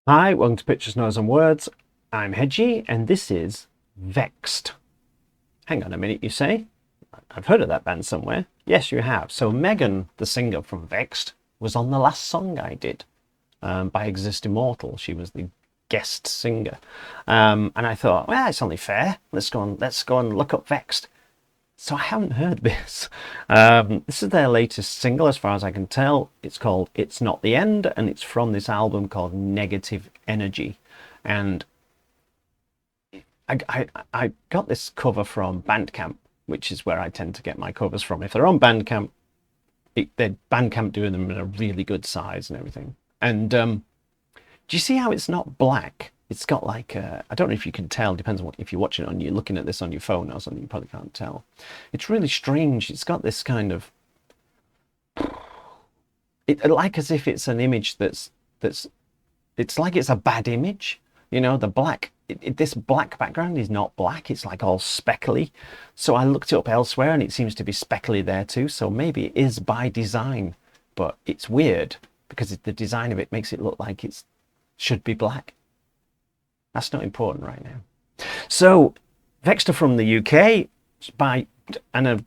Hi, welcome to Pictures, Nose and Words. I'm Hedgie, and this is VEXED. Hang on a minute, you say? I've heard of that band somewhere. Yes, you have. So Megan, the singer from VEXED, was on the last song I did by Exist Immortal. She was the guest singer. And I thought, well, it's only fair. Let's go and look up VEXED. So I haven't heard this. This is their latest single, as far as I can tell. It's called It's Not the End, and it's from this album called Negative Energy. And I got this cover from Bandcamp, which is where I tend to get my covers from. If they're on Bandcamp, they're Bandcamp doing them in a really good size and everything. And do you see how it's not black? It's got like I don't know if you can tell. Depends on if you're watching it on, you're looking at this on your phone or something. You probably can't tell. It's really strange. It's got this kind of like as if it's an image that's it's like it's a bad image. You know, the black. This black background is not black. It's like all speckly. So I looked it up elsewhere, and it seems to be speckly there too. So maybe it is by design, but it's weird because the design of it makes it look like it should be black. That's not important right now. So, VEXED are from the UK,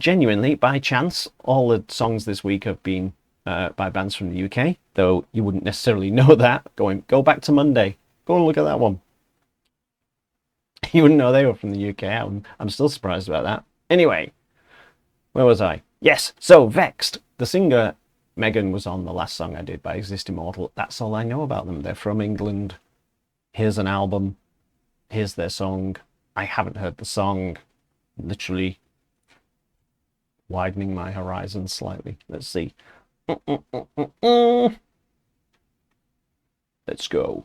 genuinely, by chance, all the songs this week have been by bands from the UK, though you wouldn't necessarily know that. Go back to Monday. Go and look at that one. You wouldn't know they were from the UK. I'm still surprised about that. Anyway, where was I? Yes, so VEXED. The singer, Megan, was on the last song I did by Exist Immortal. That's all I know about them. They're from England. Here's an album. Here's their song. I haven't heard the song. Literally widening my horizon slightly. Let's see. Let's go.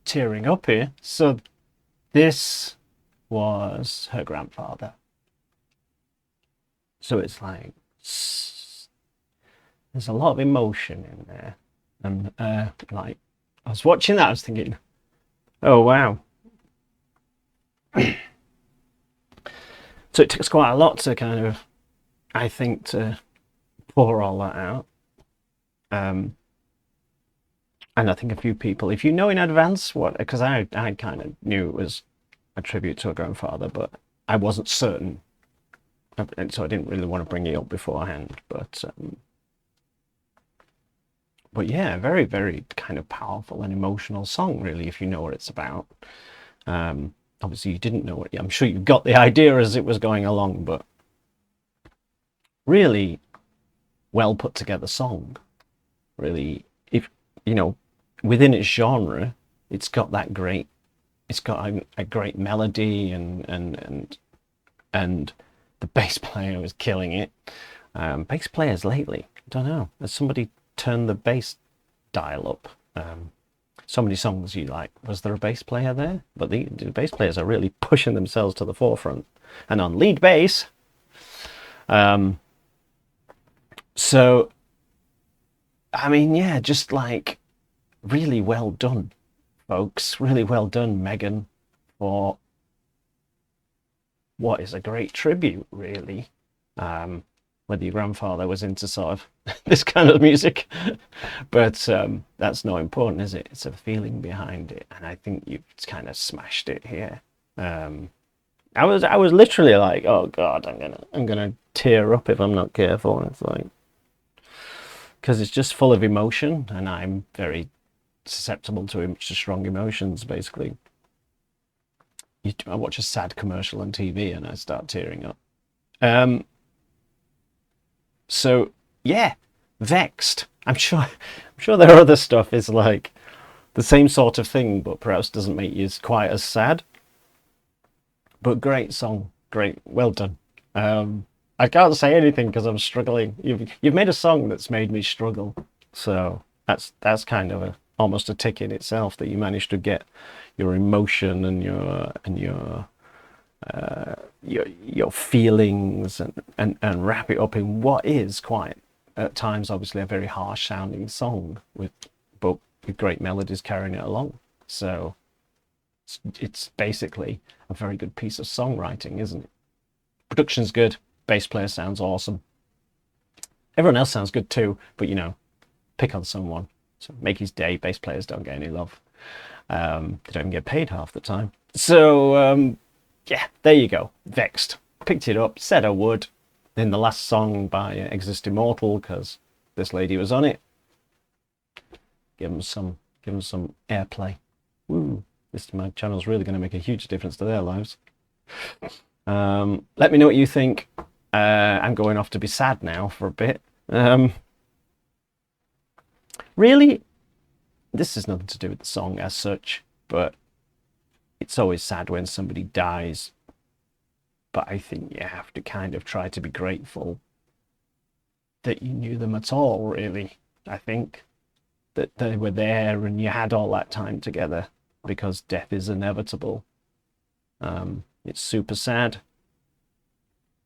Tearing up here. So this was her grandfather. So it's like there's a lot of emotion in there, and like I was watching that, I was thinking, oh wow. So it takes quite a lot to kind of, I think, to pour all that out. Um, and I think a few people, if you know in advance what, because I kind of knew it was a tribute to a grandfather, but I wasn't certain, and so I didn't really want to bring it up beforehand. But yeah, very very kind of powerful and emotional song, really, if you know what it's about. Obviously, you didn't know what. I'm sure you got the idea as it was going along, but really well put together song. Really, if you know, within its genre, it's got that great. It's got a great melody and the bass player was killing it. Bass players lately, I don't know. Has somebody turned the bass dial up? So many songs you like. Was there a bass player there? But the bass players are really pushing themselves to the forefront. And on lead bass, so I mean, yeah, just like really well done, folks. Really well done, Megan, for what is a great tribute, really. Whether your grandfather was into sort of this kind of music, but that's not important, is it? It's a feeling behind it, and I think you've kind of smashed it here. I was literally like, oh God, I'm gonna tear up if I'm not careful. It's like because it's just full of emotion, and I'm very susceptible to strong emotions, basically. I watch a sad commercial on TV and I start tearing up. So yeah, Vexed. I'm sure their other stuff is like the same sort of thing, but perhaps doesn't make you quite as sad. But great song, great, well done. I can't say anything because I'm struggling. You've made a song that's made me struggle, so that's kind of almost a tick in itself that you managed to get your emotion and your feelings and wrap it up in what is quite at times obviously a very harsh sounding song but with great melodies carrying it along. So it's basically a very good piece of songwriting, isn't it? Production's good, bass player sounds awesome, everyone else sounds good too, but pick on someone, so make his day. Bass players don't get any love. They don't even get paid half the time. So yeah, there you go. Vexed. Picked it up, said I would in the last song by Exist Immortal because this lady was on it. Give them some airplay. Woo! My channel's really going to make a huge difference to their lives. Let me know what you think. I'm going off to be sad now for a bit. Really, this has nothing to do with the song as such, but it's always sad when somebody dies. But I think you have to kind of try to be grateful that you knew them at all, really. I think that they were there and you had all that time together, because death is inevitable. It's super sad,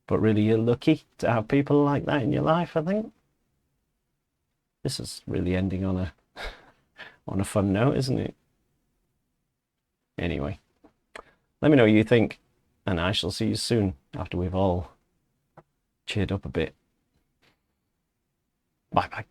but really you're lucky to have people like that in your life, I think. This is really ending on a fun note, isn't it? Anyway, let me know what you think, and I shall see you soon after we've all cheered up a bit. Bye bye.